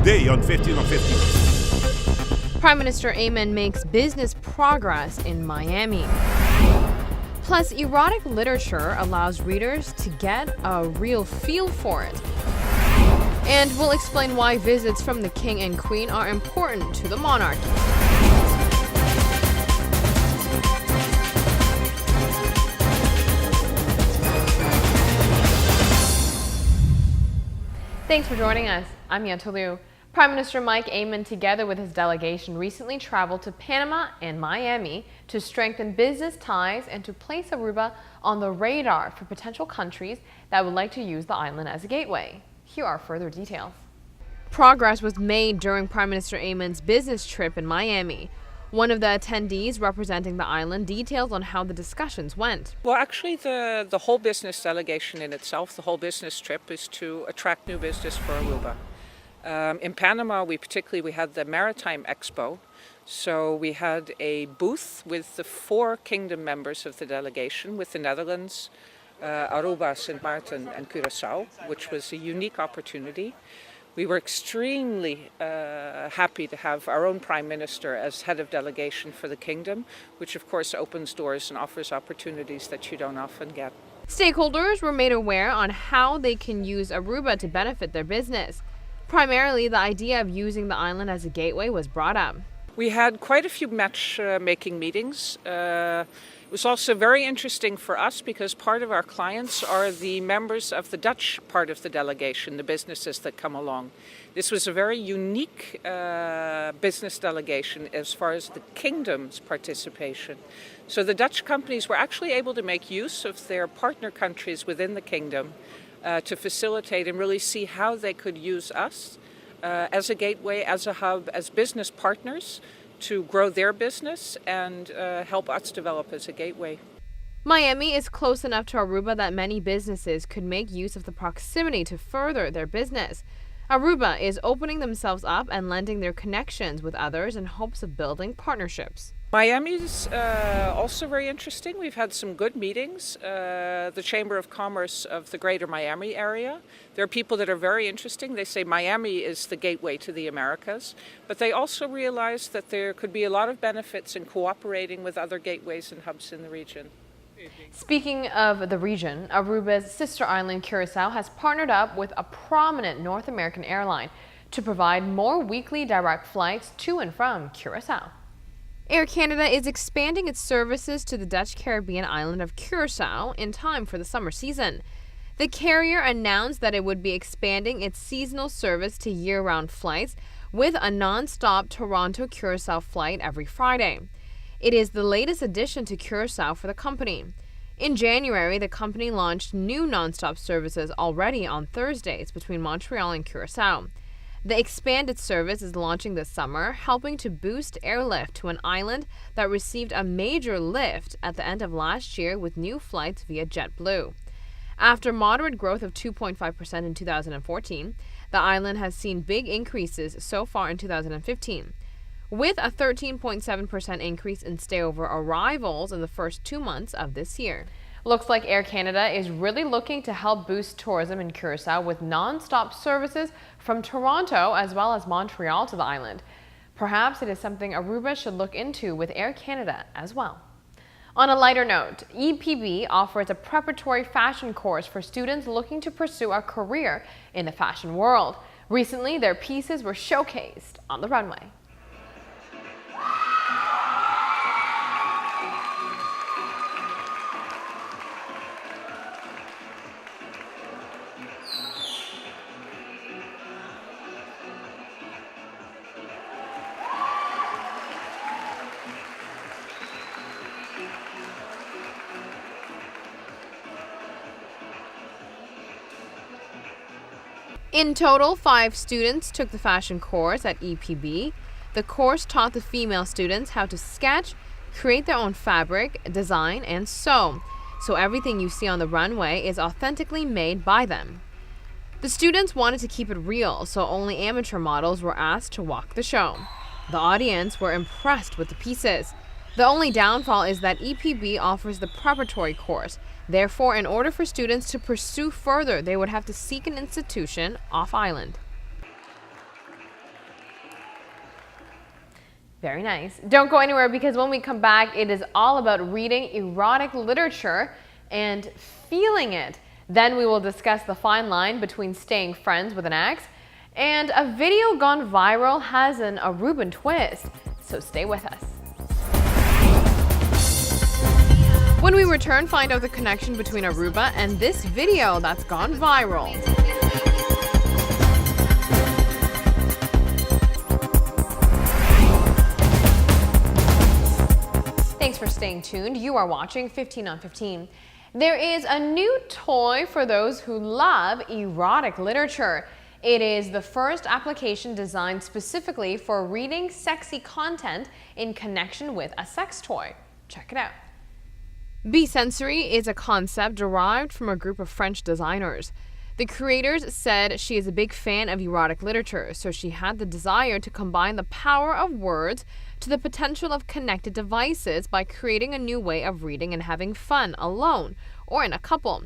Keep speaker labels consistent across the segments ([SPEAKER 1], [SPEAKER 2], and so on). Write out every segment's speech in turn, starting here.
[SPEAKER 1] today on 15 on 15.
[SPEAKER 2] Prime Minister Amen makes business progress in Miami. Plus, erotic literature allows readers to get a real feel for it. And we'll explain why visits from the king and queen are important to the monarchy. Thanks for joining us. I'm Yentl Lieuw. Prime Minister Mike Amen, together with his delegation, recently traveled to Panama and Miami to strengthen business ties and to place Aruba on the radar for potential countries that would like to use the island as a gateway. Here are further details. Progress was made during Prime Minister Amen's business trip in Miami. One of the attendees representing the island details on how the discussions went.
[SPEAKER 3] Well, actually, the whole business delegation in itself, the whole business trip, is to attract new business for Aruba. In Panama, we had the Maritime Expo. So we had a booth with the 4 kingdom members of the delegation, with the Netherlands, Aruba, Sint Maarten and Curaçao, which was a unique opportunity. We were extremely happy to have our own Prime Minister as head of delegation for the kingdom, which of course opens doors and offers opportunities that you don't often get.
[SPEAKER 2] Stakeholders were made aware on how they can use Aruba to benefit their business. Primarily, the idea of using the island as a gateway was brought up.
[SPEAKER 3] We had quite a few matchmaking meetings. It was also very interesting for us because part of our clients are the members of the Dutch part of the delegation, the businesses that come along. This was a very unique business delegation as far as the kingdom's participation. So the Dutch companies were actually able to make use of their partner countries within the kingdom to facilitate and really see how they could use us as a gateway, as a hub, as business partners to grow their business and help us develop as a gateway.
[SPEAKER 2] Miami is close enough to Aruba that many businesses could make use of the proximity to further their business. Aruba is opening themselves up and lending their connections with others in hopes of building partnerships.
[SPEAKER 3] Miami's also very interesting. We've had some good meetings. The Chamber of Commerce of the Greater Miami area. There are people that are very interesting. They say Miami is the gateway to the Americas, but they also realize that there could be a lot of benefits in cooperating with other gateways and hubs in the region.
[SPEAKER 2] Speaking of the region, Aruba's sister island, Curaçao, has partnered up with a prominent North American airline to provide more weekly direct flights to and from Curaçao. Air Canada is expanding its services to the Dutch Caribbean island of Curaçao in time for the summer season. The carrier announced that it would be expanding its seasonal service to year-round flights with a non-stop Toronto-Curaçao flight every Friday. It is the latest addition to Curaçao for the company. In January, the company launched new non-stop services already on Thursdays between Montreal and Curaçao. The expanded service is launching this summer, helping to boost airlift to an island that received a major lift at the end of last year with new flights via JetBlue. After moderate growth of 2.5% in 2014, the island has seen big increases so far in 2015, with a 13.7% increase in stayover arrivals in the first 2 months of this year. Looks like Air Canada is really looking to help boost tourism in Curaçao with non-stop services from Toronto as well as Montreal to the island. Perhaps it is something Aruba should look into with Air Canada as well. On a lighter note, EPB offers a preparatory fashion course for students looking to pursue a career in the fashion world. Recently, their pieces were showcased on the runway. In total, 5 students took the fashion course at EPB. The course taught the female students how to sketch, create their own fabric, design, and sew. So everything you see on the runway is authentically made by them. The students wanted to keep it real, so only amateur models were asked to walk the show. The audience were impressed with the pieces. The only downfall is that EPB offers the preparatory course. Therefore, in order for students to pursue further, they would have to seek an institution off-island. Very nice. Don't go anywhere because when we come back, it is all about reading erotic literature and feeling it. Then we will discuss the fine line between staying friends with an ex, and a video gone viral has an Aruban twist. So stay with us. When we return, find out the connection between Aruba and this video that's gone viral. Thanks for staying tuned. You are watching 15 on 15. There is a new toy for those who love erotic literature. It is the first application designed specifically for reading sexy content in connection with a sex toy. Check it out. Bisensory is a concept derived from a group of French designers. The creators said she is a big fan of erotic literature, so she had the desire to combine the power of words to the potential of connected devices by creating a new way of reading and having fun alone or in a couple.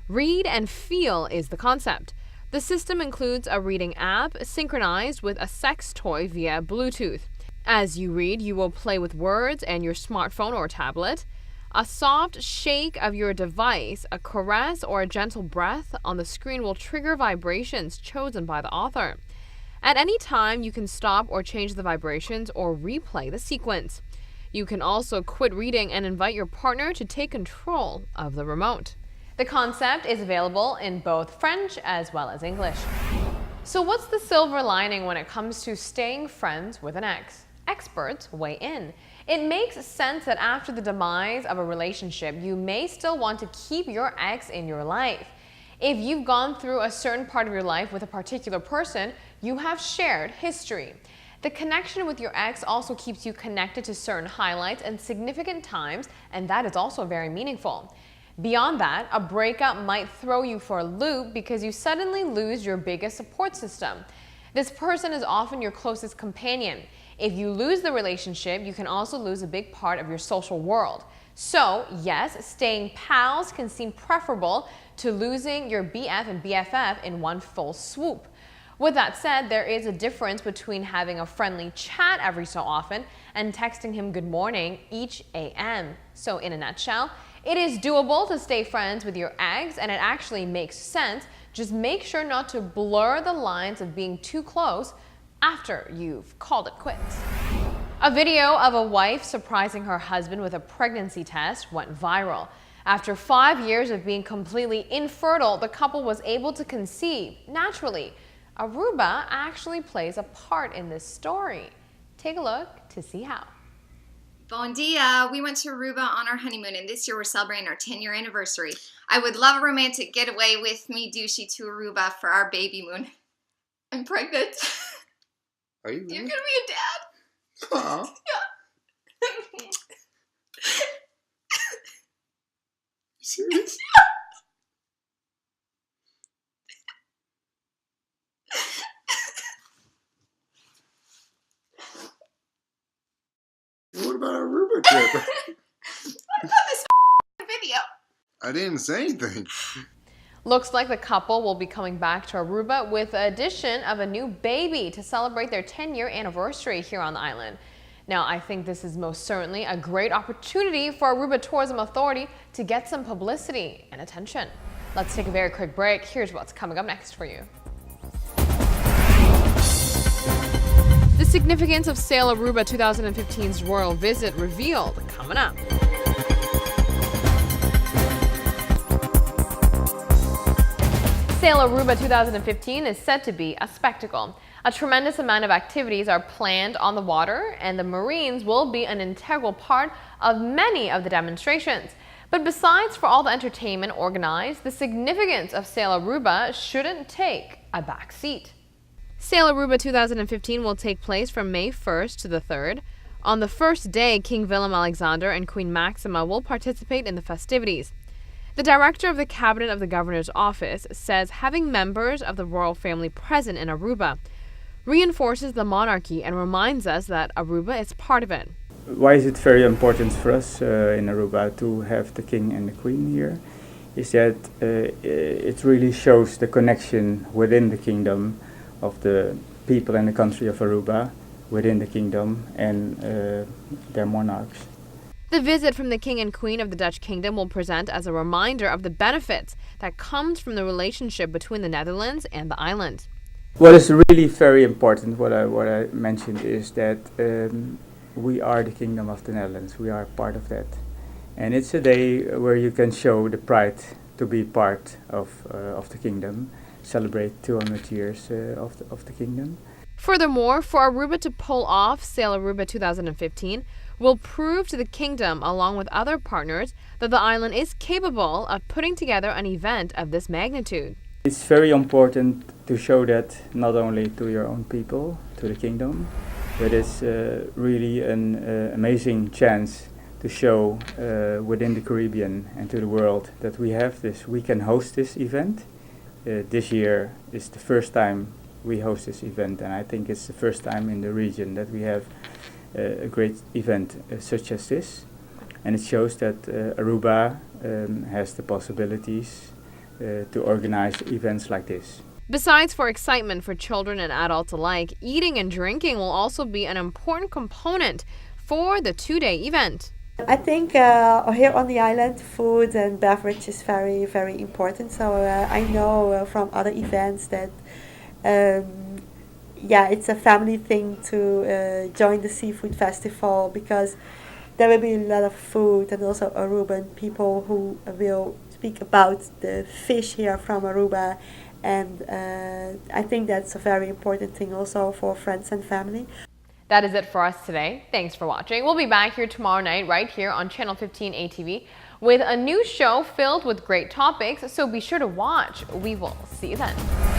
[SPEAKER 2] Read and feel is the concept. The system includes a reading app synchronized with a sex toy via Bluetooth. As you read, you will play with words and your smartphone or tablet. A soft shake of your device, a caress, or a gentle breath on the screen will trigger vibrations chosen by the author. At any time, you can stop or change the vibrations or replay the sequence. You can also quit reading and invite your partner to take control of the remote. The concept is available in both French as well as English. So what's the silver lining when it comes to staying friends with an ex? Experts weigh in. It makes sense that after the demise of a relationship, you may still want to keep your ex in your life. If you've gone through a certain part of your life with a particular person, you have shared history. The connection with your ex also keeps you connected to certain highlights and significant times, and that is also very meaningful. Beyond that, a breakup might throw you for a loop because you suddenly lose your biggest support system. This person is often your closest companion. If you lose the relationship, you can also lose a big part of your social world. So, yes, staying pals can seem preferable to losing your BF and BFF in one full swoop. With that said, there is a difference between having a friendly chat every so often and texting him good morning each AM. So in a nutshell, it is doable to stay friends with your ex, and it actually makes sense. Just make sure not to blur the lines of being too close after you've called it quits. A video of a wife surprising her husband with a pregnancy test went viral. After 5 years of being completely infertile, the couple was able to conceive naturally. Aruba actually plays a part in this story. Take a look to see how.
[SPEAKER 4] Bon dia! We went to Aruba on our honeymoon, and this year we're celebrating our 10-year anniversary. I would love a romantic getaway with me, douchey, to Aruba for our baby moon. I'm pregnant.
[SPEAKER 5] Are you really?
[SPEAKER 4] You're gonna be a dad.
[SPEAKER 5] Aw.
[SPEAKER 4] Yeah.
[SPEAKER 5] You serious? What about our Aruba trip?
[SPEAKER 4] What about this video?
[SPEAKER 5] I didn't say anything.
[SPEAKER 2] Looks like the couple will be coming back to Aruba with the addition of a new baby to celebrate their 10-year anniversary here on the island. Now, I think this is most certainly a great opportunity for Aruba Tourism Authority to get some publicity and attention. Let's take a very quick break. Here's what's coming up next for you. The significance of Sail Aruba 2015's royal visit revealed, coming up. Sail Aruba 2015 is set to be a spectacle. A tremendous amount of activities are planned on the water, and the Marines will be an integral part of many of the demonstrations. But besides for all the entertainment organized, the significance of Sail Aruba shouldn't take a back seat. Sail Aruba 2015 will take place from May 1st to the 3rd. On the first day, King Willem-Alexander and Queen Maxima will participate in the festivities. The director of the Cabinet of the Governor's Office says having members of the royal family present in Aruba reinforces the monarchy and reminds us that Aruba is part of it.
[SPEAKER 6] Why is it very important for us in Aruba to have the king and the queen here? Is that it really shows the connection within the kingdom of the people and the country of Aruba within the kingdom and their monarchs.
[SPEAKER 2] The visit from the King and Queen of the Dutch Kingdom will present as a reminder of the benefits that comes from the relationship between the Netherlands and the island.
[SPEAKER 6] What is really very important, what I mentioned, is that we are the Kingdom of the Netherlands. We are part of that. And it's a day where you can show the pride to be part of the kingdom, celebrate 200 years of the kingdom.
[SPEAKER 2] Furthermore, for Aruba to pull off Sail Aruba 2015 will prove to the kingdom, along with other partners, that the island is capable of putting together an event of this magnitude.
[SPEAKER 6] It's very important to show that not only to your own people, to the kingdom, but it's really an amazing chance to show within the Caribbean and to the world that we can host this event. This year is the first time we host this event, and I think it's the first time in the region that we have a great event such as this. And it shows that Aruba has the possibilities to organize events like this.
[SPEAKER 2] Besides for excitement for children and adults alike, eating and drinking will also be an important component for the two-day event.
[SPEAKER 7] I think here on the island, food and beverage is very, very important. So I know from other events that it's a family thing to join the seafood festival, because there will be a lot of food, and also Aruban people who will speak about the fish here from Aruba. And I think that's a very important thing also for friends and family.
[SPEAKER 2] That is it for us today. Thanks for watching. We'll be back here tomorrow night right here on Channel 15 ATV with a new show filled with great topics, so be sure to watch. We will see you then.